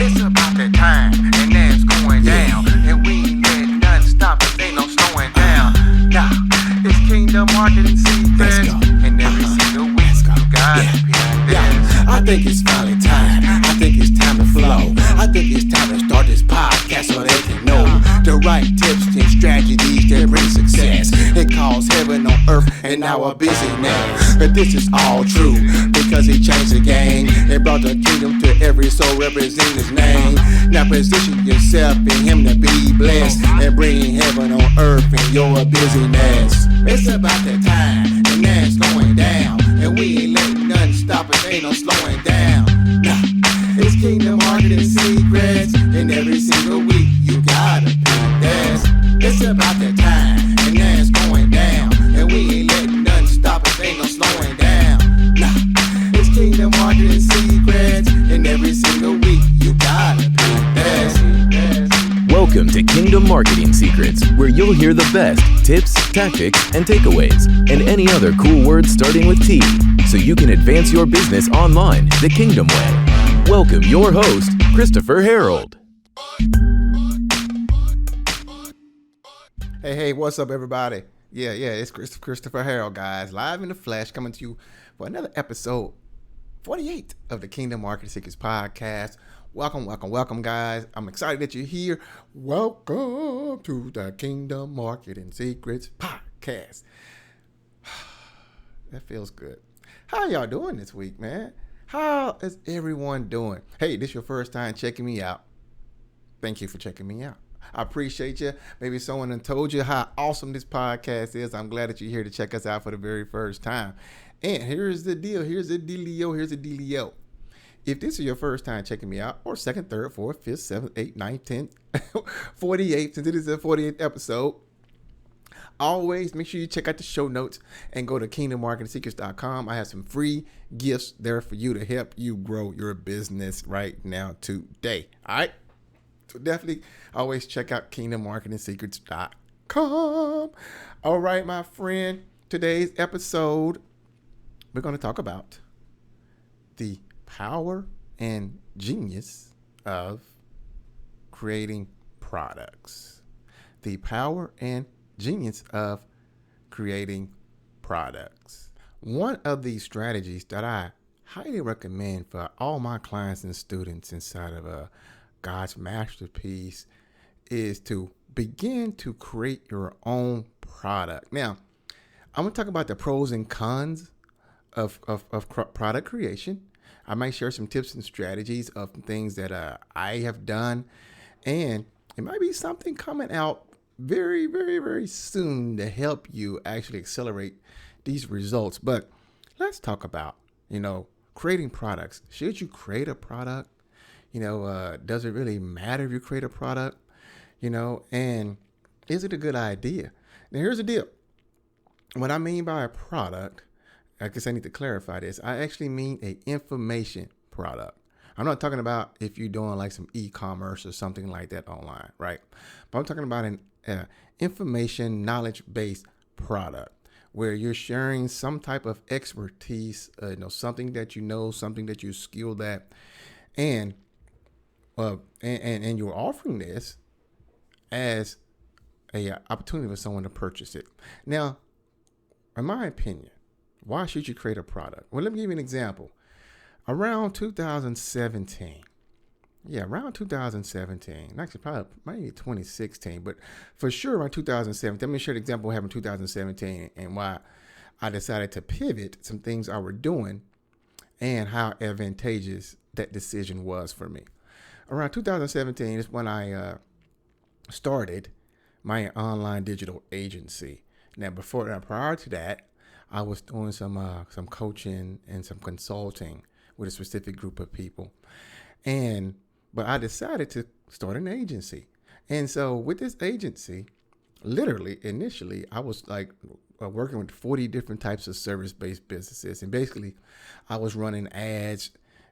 It's about that time, and now it's going down. And we ain't letting nothing stop us, ain't no slowing down. Now, it's Kingdom Marketing Secrets. And every single week, you gotta pick this. I think it's finally time. I think it's time to flow. I think it's time to start this podcast so they can know the right tips and strategies that bring success. It calls heaven on earth and our busyness. But this is all true because he changed the game and brought the kingdom to every soul representing his name. Now position yourself in him to be blessed and bring heaven on earth in your busyness. It's about that time and now it's going down. And we ain't letting nothing stop us, ain't no slowing down. Nah, it's Kingdom Marketing Secrets. And every single week you gotta pick this. It's about that time and now it's going down. And we ain't letting nothing stop us, ain't no slowing down. Nah, it's Kingdom Marketing Secrets. And every single week you gotta pick this. Welcome to Kingdom Marketing Secrets, where you'll hear the best tips, tactics, and takeaways, and any other cool words starting with T, so you can advance your business online the Kingdom way. Welcome your host, Christopher Harold. Hey, what's up, everybody? Yeah, it's Christopher Harold, guys, live in the flesh, coming to you for another episode 48 of the Kingdom Marketing Secrets podcast. Welcome, guys. I'm excited that you're here. Welcome to the Kingdom Marketing Secrets podcast. That feels good. How y'all doing this week, man? How is everyone doing? Hey, this is your first time checking me out. Thank you for checking me out. I appreciate you. Maybe someone done told you how awesome this podcast is. I'm glad that you're here to check us out for the very first time. And here's the deal. Here's the dealio. If this is your first time checking me out, or second, third, fourth, fifth, seventh, eighth, ninth, 10th, 48th, since it is the 48th episode, always make sure you check out the show notes and go to kingdommarketingsecrets.com. I have some free gifts there for you to help you grow your business right now today. All right? So definitely always check out kingdommarketingsecrets.com. All right, my friend, today's episode, we're going to talk about the power and genius of creating products. The power and genius of creating products. One of the strategies that I highly recommend for all my clients and students inside of God's masterpiece is to begin to create your own product. Now, I'm going to talk about the pros and cons of product creation. I might share some tips and strategies of things that I have done, and it might be something coming out very, very, very soon to help you actually accelerate these results. But let's talk about, creating products. Should you create a product? Does it really matter if you create a product? And is it a good idea? Now, here's the deal. What I mean by a product, I guess I need to clarify this. I actually mean an information product. I'm not talking about if you're doing like some e-commerce or something like that online, right? But I'm talking about an information knowledge-based product where you're sharing some type of expertise, something that something that you're skilled at, and you're offering this as a opportunity for someone to purchase it. Now, in my opinion, why should you create a product? Well, let me give you an example. Around 2017, actually probably maybe 2016, but for sure around 2017. Let me share the example we have in 2017 and why I decided to pivot some things I were doing and how advantageous that decision was for me. Around 2017 is when I started my online digital agency. Now, prior to that, I was doing some coaching and some consulting with a specific group of people. But I decided to start an agency. And so with this agency, literally, initially, I was working with 40 different types of service-based businesses. And basically, I was running ads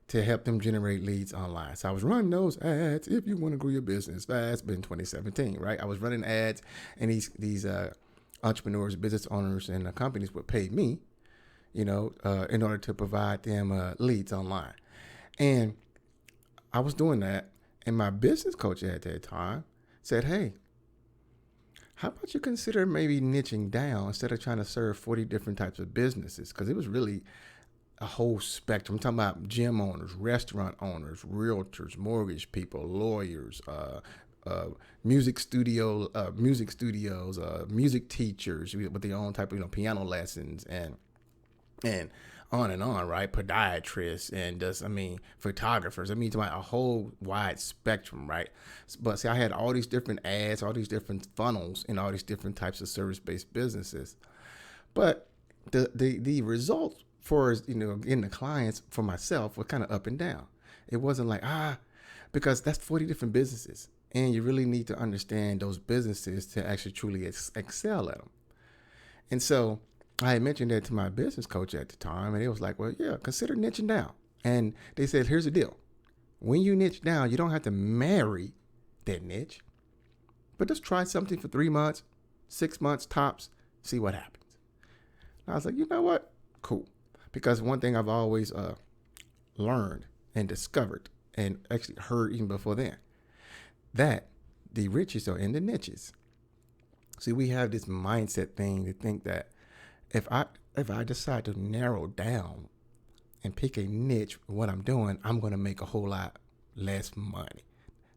to help them generate leads online. So I was running those ads if you want to grow your business fast, but in 2017, right? I was running ads, and these entrepreneurs, business owners, and companies would pay me, in order to provide them leads online. And I was doing that. And my business coach at that time said, hey, how about you consider maybe niching down instead of trying to serve 40 different types of businesses? Because it was really a whole spectrum. I'm talking about gym owners, restaurant owners, realtors, mortgage people, lawyers, music studios, music teachers with their own type of piano lessons and on, right? Podiatrists and just, photographers. It's like a whole wide spectrum, right? But see, I had all these different ads, all these different funnels, and all these different types of service-based businesses. But the results for getting the clients for myself were kind of up and down. It wasn't like because that's 40 different businesses, and you really need to understand those businesses to actually truly excel at them. And so I had mentioned that to my business coach at the time, and it was like, well, yeah, consider niching down. And they said, here's the deal. When you niche down, you don't have to marry that niche, but just try something for 3 months, 6 months tops, see what happens. And I was like, you know what? Cool. Because one thing I've always learned and discovered and actually heard even before then, that the riches are in the niches. See, we have this mindset thing to think that if I decide to narrow down and pick a niche for what I'm doing, I'm going to make a whole lot less money.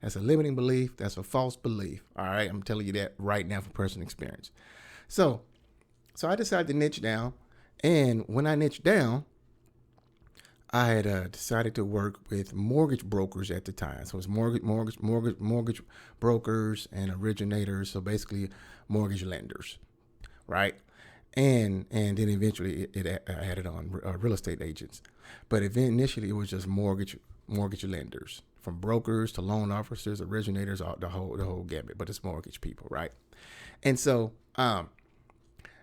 That's a limiting belief. That's a false belief. All right. I'm telling you that right now from personal experience. So I decided to niche down. And when I niched down, I had decided to work with mortgage brokers at the time. So it was mortgage brokers and originators. So basically mortgage lenders, right? And then eventually it added on real estate agents. But initially it was just mortgage lenders, from brokers to loan officers, originators, the whole gamut. But it's mortgage people, right? And so I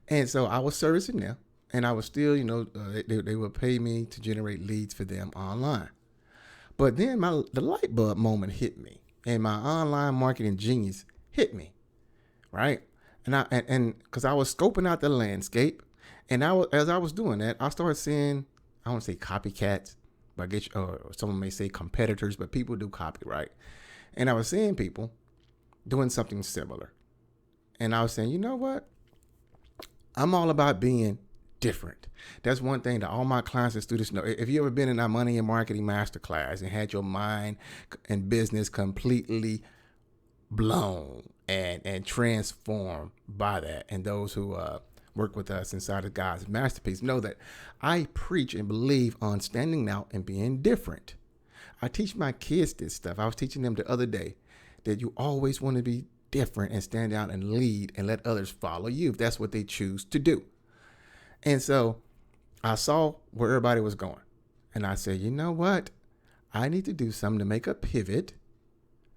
was servicing them, and I was still, they would pay me to generate leads for them online. But then the light bulb moment hit me, and my online marketing genius hit me, right? And because I was scoping out the landscape, and as I was doing that, I started seeing, I want to say copycats, but someone may say competitors, but people do copy, right? And I was seeing people doing something similar, and I was saying, you know what? I'm all about being different. That's one thing that all my clients and students know. If you ever been in our money and marketing masterclass and had your mind and business completely blown and transformed by that, and those who work with us inside of God's masterpiece know that I preach and believe on standing out and being different. I teach my kids this stuff. I was teaching them the other day that you always want to be different and stand out and lead and let others follow you if that's what they choose to do. And so I saw where everybody was going, and I said, you know what? I need to do something to make a pivot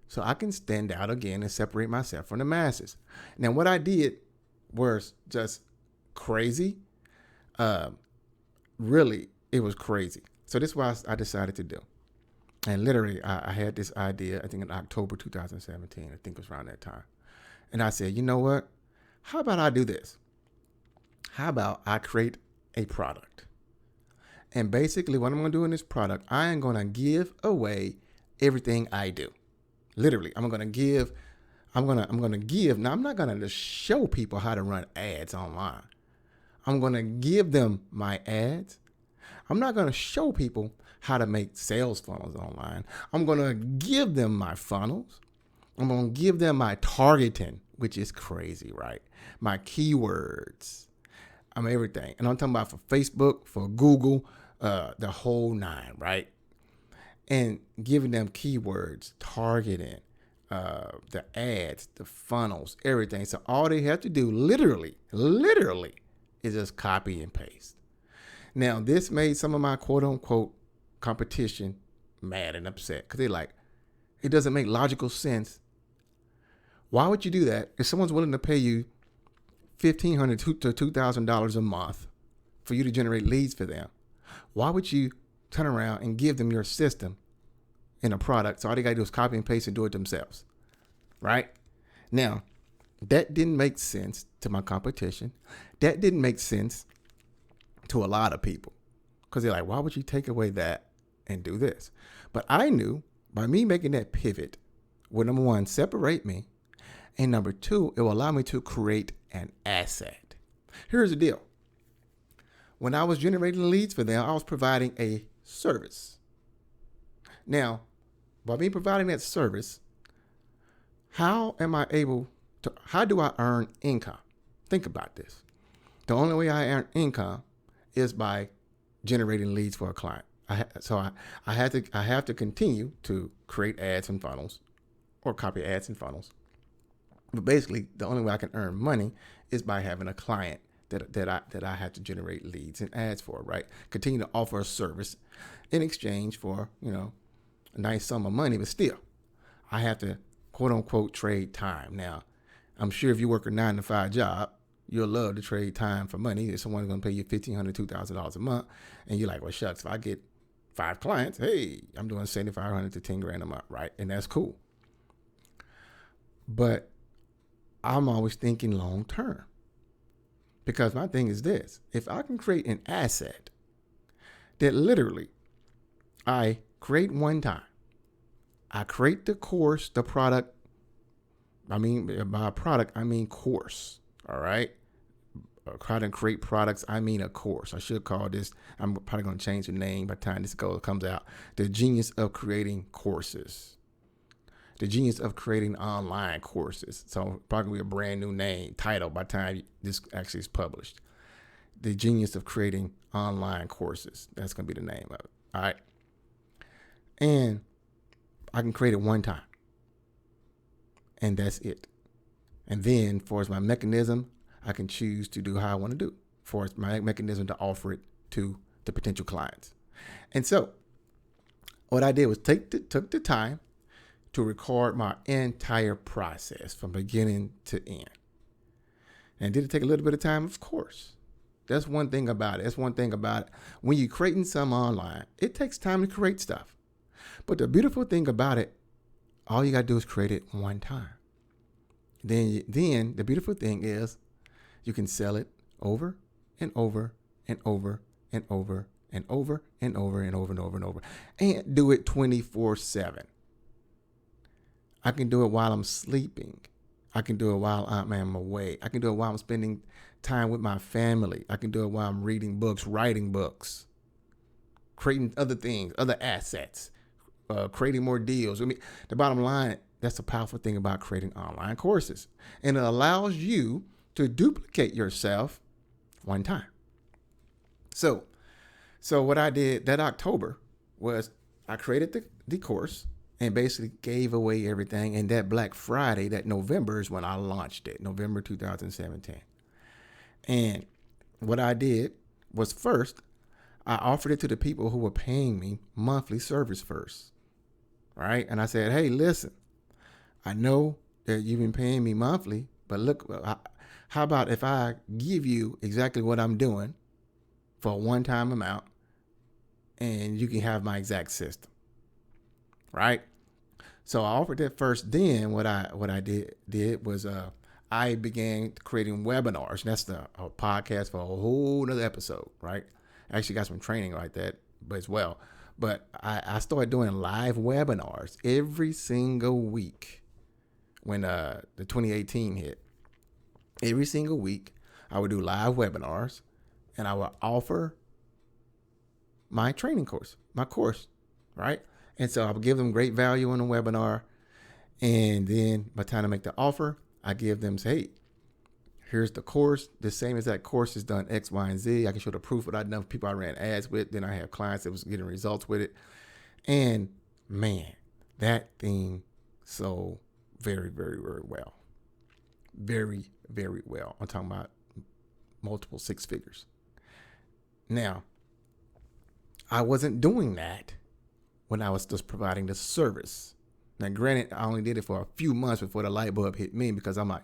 so I can stand out again and separate myself from the masses. Now, what I did was just crazy. Really, it was crazy. So this is what I decided to do. And literally, I had this idea, I think in October 2017, I think it was around that time. And I said, you know what? How about I do this? How about I create a product? And basically what I'm going to do in this product, I am going to give away everything I do. Literally, I'm going to give. Now, I'm not going to just show people how to run ads online. I'm going to give them my ads. I'm not going to show people how to make sales funnels online. I'm going to give them my funnels. I'm going to give them my targeting, which is crazy, right? My keywords. Everything. And I'm talking about for Facebook, for Google, the whole nine, right? And giving them keywords, targeting, the ads, the funnels, everything. So all they have to do literally is just copy and paste. Now, this made some of my quote unquote competition mad and upset because they're like, it doesn't make logical sense. Why would you do that if someone's willing to pay you $1,500 to $2,000 a month for you to generate leads for them? Why would you turn around and give them your system in a product so all they got to do is copy and paste and do it themselves, right? Now, that didn't make sense to my competition. That didn't make sense to a lot of people because they're like, why would you take away that and do this? But I knew by me making that pivot, will number one, separate me. And number two, it will allow me to create an asset. Here's the deal. When I was generating leads for them, I was providing a service. Now, by me providing that service, how do I earn income? Think about this. The only way I earn income is by generating leads for a client. I have to continue to create ads and funnels or copy ads and funnels. But basically, the only way I can earn money is by having a client that I have to generate leads and ads for, right? Continue to offer a service in exchange for, a nice sum of money, but still, I have to quote unquote trade time. Now, I'm sure if you work a 9-to-5 job, you'll love to trade time for money. If someone's going to pay you $1,500, $2,000 a month, and you're like, well, shucks, if I get 5 clients, hey, I'm doing $7,500 to $10,000 a month, right? And that's cool. But I'm always thinking long term, because my thing is this: if I can create an asset that literally I create one time, I create the course, the product. By product, I mean course. All right. Try to create products. I mean a course. I should call this. I'm probably going to change the name by the time this comes out. The genius of creating courses. The genius of creating online courses. So probably a brand new name title by the time this actually is published. The genius of creating online courses. That's going to be the name of it. All right. And I can create it one time. And that's it. And then for as my mechanism, I can choose to do how I want to do. For as my mechanism to offer it to the potential clients. And so what I did was took the time to record my entire process from beginning to end. And did it take a little bit of time? Of course. That's one thing about it. When you're creating something online, it takes time to create stuff. But the beautiful thing about it, all you got to do is create it one time. Then the beautiful thing is you can sell it over and over and over and over and over and over and over and over and over, and do it 24/7. I can do it while I'm sleeping. I can do it while I'm away. I can do it while I'm spending time with my family. I can do it while I'm reading books, writing books, creating other things, other assets, creating more deals. I mean, the bottom line, that's the powerful thing about creating online courses. And it allows you to duplicate yourself one time. So what I did that October was I created the course and basically gave away everything. And that Black Friday, that November, is when I launched it, November 2017. And what I did was first, I offered it to the people who were paying me monthly service first. Right? And I said, hey, listen, I know that you've been paying me monthly, but look, how about if I give you exactly what I'm doing for a one-time amount and you can have my exact system, right? So I offered that first. Then what I did was I began creating webinars. And that's a podcast for a whole nother episode, right? I actually got some training like that as well. But I started doing live webinars every single week when the 2018 hit. Every single week, I would do live webinars, and I would offer my training course, my course, right? And so I would give them great value on the webinar. And then by the time I make the offer, I give them, say, hey, here's the course. The same as that course is done X, Y, and Z. I can show the proof what I've done for people I ran ads with. Then I have clients that was getting results with it. And man, that thing sold very, very, very well. Very, very well. I'm talking about multiple 6 figures. Now, I wasn't doing that when I was just providing the service. Now, granted, I only did it for a few months before the light bulb hit me, because I'm like,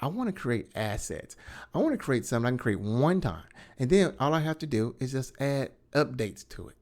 I want to create assets. I want to create something I can create one time. And then all I have to do is just add updates to it.